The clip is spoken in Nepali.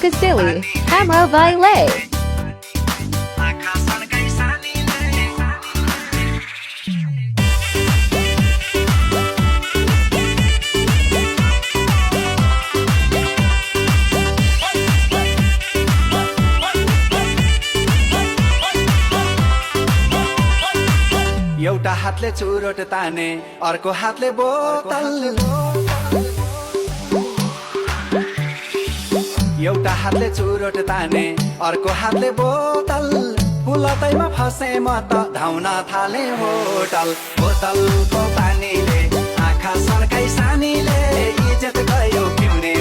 Kasili, Hamo Vaile. एउटा हातले चुरोट ताने अर्को हातले बोतल एउटा हातले चुरोट ताने अर्को हातले बोतल पुलतैमा फसे म त धाउन थाले होटल बोतलको पानीले आँखा सर्काई सानीले इज्जत गयो पिउने